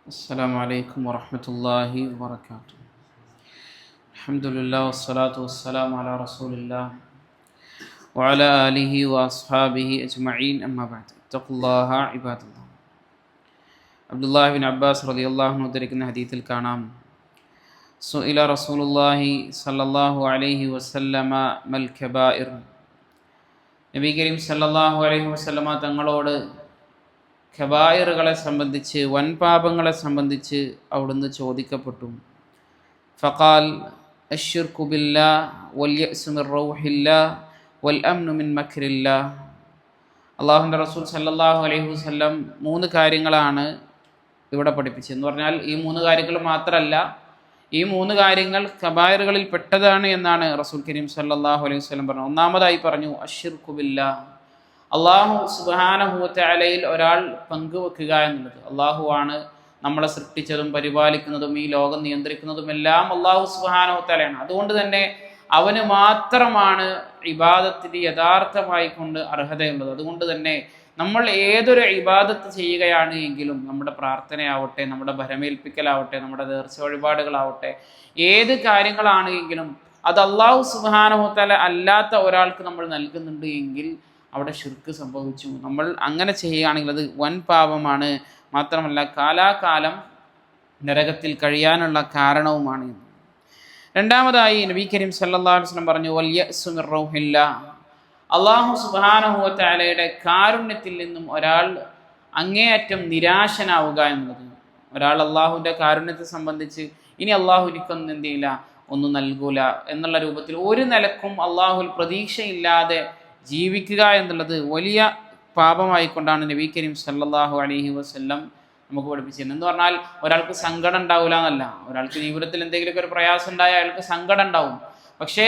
السلام عليكم ورحمة الله وبركاته. الحمد لله والصلاة والسلام على رسول الله وعلى آله وأصحابه أجمعين أما بعد اتقوا الله عباد الله. Abdullahi bin Abbas റളിയല്ലാഹു അൻഹു ഉദ്ധരിക്കുന്ന ഹദീസിൽ കാണാം, സുഇല റസൂലുള്ളാഹി സ്വല്ലല്ലാഹു അലൈഹി വസല്ലമ മൽ കബായിർ. നബി കരീം സല്ലല്ലാഹു അലൈഹി വസല്ലമ തങ്ങളോട് ഖബായിറുകളെ സംബന്ധിച്ച്, വൻപാപങ്ങളെ സംബന്ധിച്ച് അവിടുന്ന് ചോദിക്കപ്പെട്ടു. ഫഖാൽ അശ്ശിർകു ബില്ലാഹ് വൽ യഅ്സു മിർ റൗഹില്ലാഹ് വൽ അംനു മിൻ മക്രില്ലാഹ്. അല്ലാഹുവിൻ്റെ റസൂൽ സല്ലല്ലാഹു അലൈഹി വസല്ലം മൂന്ന് കാര്യങ്ങളാണ് ഇവിടെ പഠിപ്പിച്ചത്. എന്ന് പറഞ്ഞാൽ ഈ മൂന്ന് കാര്യങ്ങൾ മാത്രമല്ല, ഈ മൂന്ന് കാര്യങ്ങൾ കബായിറുകളിൽ പെട്ടതാണ് എന്നാണ് റസൂൽ കരീം സല്ലല്ലാഹു അലൈഹി വസല്ലം പറഞ്ഞത്. ഒന്നാമതായി പറഞ്ഞു അശ്ശിർകു ബില്ലാഹ്, അള്ളാഹു സുബ്ഹാനഹു വ തആലയിൽ ഒരാൾ പങ്കുവെക്കുക എന്നുള്ളത്. അള്ളാഹുവാണ് നമ്മളെ സൃഷ്ടിച്ചതും പരിപാലിക്കുന്നതും ഈ ലോകം നിയന്ത്രിക്കുന്നതും എല്ലാം അള്ളാഹു സുബ്ഹാനഹു വ തആലയാണ്. അതുകൊണ്ട് തന്നെ അവന് മാത്രമാണ് ഇബാദത്തിന് യഥാർത്ഥമായി കൊണ്ട് അർഹതയുള്ളത്. അതുകൊണ്ട് തന്നെ നമ്മൾ ഏതൊരു ഇബാദത്ത് ചെയ്യുകയാണ് എങ്കിലും, നമ്മുടെ പ്രാർത്ഥനയാവട്ടെ, നമ്മുടെ ഭരമേൽപ്പിക്കലാവട്ടെ, നമ്മുടെ നേർച്ച വഴിപാടുകളാവട്ടെ, ഏത് കാര്യങ്ങളാണ് എങ്കിലും അത് അള്ളാഹു സുബ്ഹാനഹു വ തആല അല്ലാത്ത ഒരാൾക്ക് നമ്മൾ നൽകുന്നുണ്ട് എങ്കിൽ അവിടെ ശിർക്ക് സംഭവിച്ചു. നമ്മൾ അങ്ങനെ ചെയ്യുകയാണെങ്കിൽ അത് വൻ പാപമാണ്, മാത്രമല്ല കാലാകാലം നരകത്തിൽ കഴിയാനുള്ള കാരണവുമാണ്. രണ്ടാമതായി നബി കരീം സല്ലല്ലാഹു അലൈഹി വസല്ലം പറഞ്ഞു വൽ യഅ്സു മിർ റൗഹില്ലാഹ്, അല്ലാഹു സുബ്ഹാനഹു വ തആലയുടെ കാരുണ്യത്തിൽ നിന്നും ഒരാൾ അങ്ങേയറ്റം നിരാശനാവുക എന്നുള്ളത്. ഒരാൾ അള്ളാഹുവിൻ്റെ കാരുണ്യത്തെ സംബന്ധിച്ച് ഇനി അള്ളാഹു എനിക്കൊന്നും എന്ത് ചെയ്യില്ല, ഒന്നും നൽകൂല എന്നുള്ള രൂപത്തിൽ ഒരു നിലക്കും അള്ളാഹുൽ പ്രതീക്ഷയില്ലാതെ ജീവിക്കുക എന്നുള്ളത് വലിയ പാപമായിക്കൊണ്ടാണ് നബി കരീം സല്ലല്ലാഹു അലൈഹി വസല്ലം നമുക്ക് പഠിപ്പിച്ചത്. എന്ന് പറഞ്ഞാൽ ഒരാൾക്ക് സങ്കടം ഉണ്ടാവില്ല എന്നല്ല. ഒരാൾക്ക് ജീവിതത്തിൽ എന്തെങ്കിലുമൊക്കെ ഒരു പ്രയാസം ഉണ്ടായാൽ അയാൾക്ക് സങ്കടം ഉണ്ടാവും. പക്ഷേ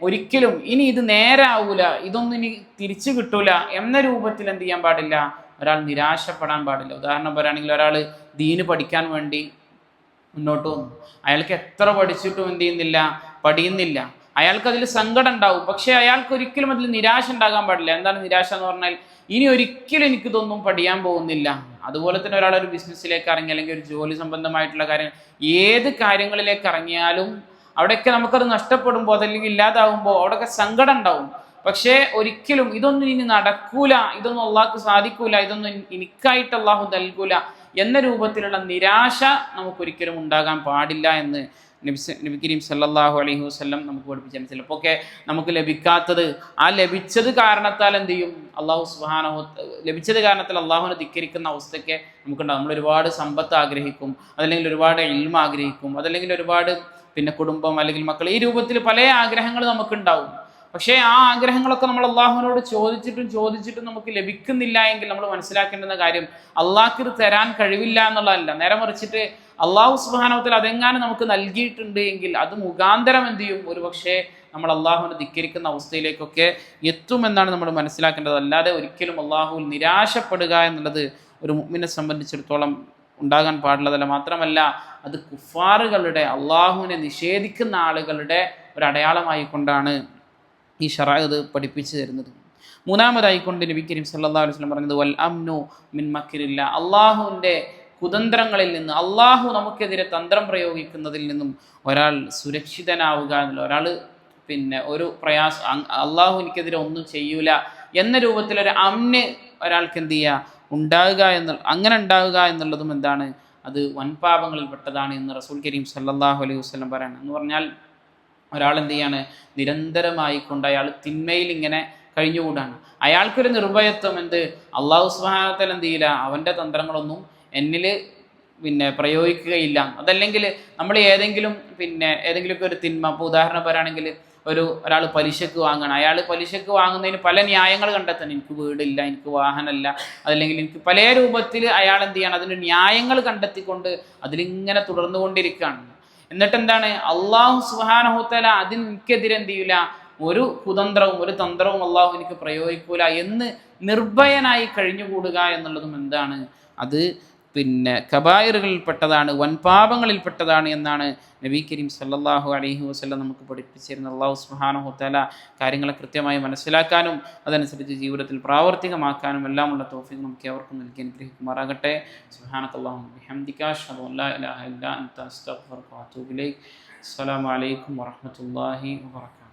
ഒരിക്കലും ഇനി ഇത് നേരാവൂല, ഇതൊന്നും ഇനി തിരിച്ചു കിട്ടൂല എന്ന രൂപത്തിൽ എന്ത് ചെയ്യാൻ പാടില്ല, ഒരാൾ നിരാശപ്പെടാൻ പാടില്ല. ഉദാഹരണം പറയുകയാണെങ്കിൽ, ഒരാൾ ദീന് പഠിക്കാൻ വേണ്ടി മുന്നോട്ട് വന്നു. അയാൾക്ക് എത്ര പഠിച്ചിട്ടും എന്ത് ചെയ്യുന്നില്ല, പഠിയുന്നില്ല. അയാൾക്ക് അതിൽ സങ്കടം ഉണ്ടാവും. പക്ഷേ അയാൾക്ക് ഒരിക്കലും അതിൽ നിരാശ ഉണ്ടാകാൻ പാടില്ല. എന്താണ് നിരാശ എന്ന് പറഞ്ഞാൽ, ഇനി ഒരിക്കലും എനിക്കിതൊന്നും പഠിയാൻ പോകുന്നില്ല. അതുപോലെ തന്നെ ഒരാൾ ഒരു ബിസിനസ്സിലേക്ക് ഇറങ്ങി, അല്ലെങ്കിൽ ഒരു ജോലി സംബന്ധമായിട്ടുള്ള കാര്യങ്ങൾ, ഏത് കാര്യങ്ങളിലേക്ക് ഇറങ്ങിയാലും അവിടെയൊക്കെ നമുക്കത് നഷ്ടപ്പെടുമ്പോൾ, അതല്ലെങ്കിൽ ഇല്ലാതാവുമ്പോൾ അവിടെയൊക്കെ സങ്കടം ഉണ്ടാവും. പക്ഷേ ഒരിക്കലും ഇതൊന്നും ഇനി നടക്കൂല, ഇതൊന്നും അള്ളാഹ്ക്ക് സാധിക്കൂല, ഇതൊന്നും എനിക്കായിട്ട് അള്ളാഹു നൽകൂല എന്ന രൂപത്തിലുള്ള നിരാശ നമുക്കൊരിക്കലും ഉണ്ടാകാൻ പാടില്ല എന്ന് നബി കരീം സല്ലല്ലാഹു അലൈഹി വസല്ലം നമുക്ക് പഠിപ്പിച്ചു. ചിലപ്പോൾ ഒക്കെ നമുക്ക് ലഭിക്കാത്തത്, ആ ലഭിച്ചത് കാരണത്താൽ എന്ത് ചെയ്യും, ലഭിച്ചത് കാരണത്താൽ അള്ളാഹുവിനെ ധിക്കരിക്കുന്ന അവസ്ഥയൊക്കെ നമുക്കുണ്ടാകും. നമ്മൾ ഒരുപാട് സമ്പത്ത് ആഗ്രഹിക്കും, അതല്ലെങ്കിൽ ഒരുപാട് ഇൽമ ആഗ്രഹിക്കും, അതല്ലെങ്കിൽ ഒരുപാട് കുടുംബം അല്ലെങ്കിൽ മക്കൾ, ഈ രൂപത്തിൽ പല ആഗ്രഹങ്ങൾ നമുക്കുണ്ടാവും. പക്ഷേ ആ ആഗ്രഹങ്ങളൊക്കെ നമ്മൾ അള്ളാഹുവിനോട് ചോദിച്ചിട്ടും നമുക്ക് ലഭിക്കുന്നില്ല എങ്കിൽ നമ്മൾ മനസ്സിലാക്കേണ്ടുന്ന കാര്യം, അള്ളാഹ്ക്ക് ഇത് തരാൻ കഴിവില്ല എന്നുള്ളതല്ല. നേരെ മറിച്ചിട്ട് അള്ളാഹു സുബ്ഹാനഹു വ തആല അതെങ്ങാനും നമുക്ക് നൽകിയിട്ടുണ്ട് എങ്കിൽ അത് മുഖാന്തരം എന്ത് ചെയ്യും, ഒരു പക്ഷേ നമ്മൾ അള്ളാഹുവിനെ ധിക്കരിക്കുന്ന അവസ്ഥയിലേക്കൊക്കെ എത്തുമെന്നാണ് നമ്മൾ മനസ്സിലാക്കേണ്ടത്. അല്ലാതെ ഒരിക്കലും അള്ളാഹുവിൽ നിരാശപ്പെടുക എന്നുള്ളത് ഒരു മുഅ്മിനെ സംബന്ധിച്ചിടത്തോളം ഉണ്ടാകാൻ പാടുള്ളതല്ല. മാത്രമല്ല അത് കുഫാറുകളുടെ, അള്ളാഹുവിനെ നിഷേധിക്കുന്ന ആളുകളുടെ ഒരു അടയാളമായി കൊണ്ടാണ് ഈ ശറഅ് ഇത് പഠിപ്പിച്ചു തരുന്നത്. മൂന്നാമതായിക്കൊണ്ട് നബി കരീം സല്ലല്ലാഹു അലൈഹി വസല്ലം പറഞ്ഞത് വൽ അംനു മിൻ മക്രില്ല, അള്ളാഹുവിൻ്റെ കുതന്ത്രങ്ങളിൽ നിന്ന്, അള്ളാഹു നമുക്കെതിരെ തന്ത്രം പ്രയോഗിക്കുന്നതിൽ നിന്നും ഒരാൾ സുരക്ഷിതനാവുക എന്നുള്ള, ഒരാൾ ഒരു പ്രയാസം, അള്ളാഹു എനിക്കെതിരെ ഒന്നും ചെയ്യൂല എന്ന രൂപത്തിലൊരു അംന് ഒരാൾക്ക് എന്ത് ചെയ്യുക, ഉണ്ടാവുക അങ്ങനെ ഉണ്ടാവുക എന്നുള്ളതും എന്താണ്, അത് വൻപാപങ്ങളിൽ പെട്ടതാണ് എന്ന് റസൂൽ കരീം സല്ലല്ലാഹു അലൈഹി വസല്ലം പറയണം. എന്ന് പറഞ്ഞാൽ ഒരാൾ എന്ത് ചെയ്യാണ്, നിരന്തരമായി കൊണ്ട് അയാൾ തിന്മയിൽ ഇങ്ങനെ കഴിഞ്ഞുകൂടാണ്. അയാൾക്കൊരു നിർഭയത്വം, അള്ളാഹു സുബ്ഹാനഹു വ തആല എന്ത് ചെയ്യില്ല, അവൻ്റെ തന്ത്രങ്ങളൊന്നും എന്നിൽ പ്രയോഗിക്കുകയില്ല. അതല്ലെങ്കിൽ നമ്മൾ ഏതെങ്കിലുമൊക്കെ ഒരു തിന്മ, ഇപ്പോൾ ഉദാഹരണം പറയുകയാണെങ്കിൽ, ഒരാൾ പലിശക്ക് വാങ്ങണം. അയാൾ പലിശക്ക് വാങ്ങുന്നതിന് പല ന്യായങ്ങൾ കണ്ടെത്തണം. എനിക്ക് വീടില്ല, എനിക്ക് വാഹനമല്ല, അതല്ലെങ്കിൽ എനിക്ക് പല രൂപത്തിൽ അയാൾ എന്ത് ചെയ്യണം, അതിൻ്റെ ന്യായങ്ങൾ കണ്ടെത്തിക്കൊണ്ട് അതിലിങ്ങനെ തുടർന്നു കൊണ്ടിരിക്കുകയാണ്. എന്നിട്ട് എന്താണ്, അള്ളാഹു സുബ്ഹാനഹു വ തആല അതിനെതിരെ എന്ത് ചെയ്യില്ല, ഒരു കുതന്ത്രവും ഒരു തന്ത്രവും അള്ളാഹു എനിക്ക് പ്രയോഗിക്കൂല എന്ന് നിർഭയനായി കഴിഞ്ഞുകൂടുക എന്നുള്ളതും എന്താണ്, അത് കബായിറുകളിൽപ്പെട്ടതാണ്, വൻപാപങ്ങളിൽപ്പെട്ടതാണ് എന്നാണ് നബി കരീം സല്ലല്ലാഹു അലൈഹി വസല്ലം നമുക്ക് പഠിപ്പിച്ചിരുന്നത്. അല്ലാഹു സുബ്ഹാനഹു വതആല കാര്യങ്ങളെ കൃത്യമായി മനസ്സിലാക്കാനും അതനുസരിച്ച് ജീവിതത്തിൽ പ്രാവർത്തികമാക്കാനും എല്ലാമുള്ള തൗഫീഖ് നമുക്ക് അവർക്കും നൽകി അനുഗ്രഹിക്കുമാറാകട്ടെ. സുബ്ഹാനകല്ലാഹുമ്മ ബിഹംദിക അശ്ഹദു അൻ ലാ ഇലാഹ ഇല്ലാ അൻത അസ്തഗ്ഫിറുക വഅതൂബു ഇലൈക്. അസ്സലാമു അലൈക്കും വറഹ്മത്തുള്ളാഹി വബറകാതുഹു.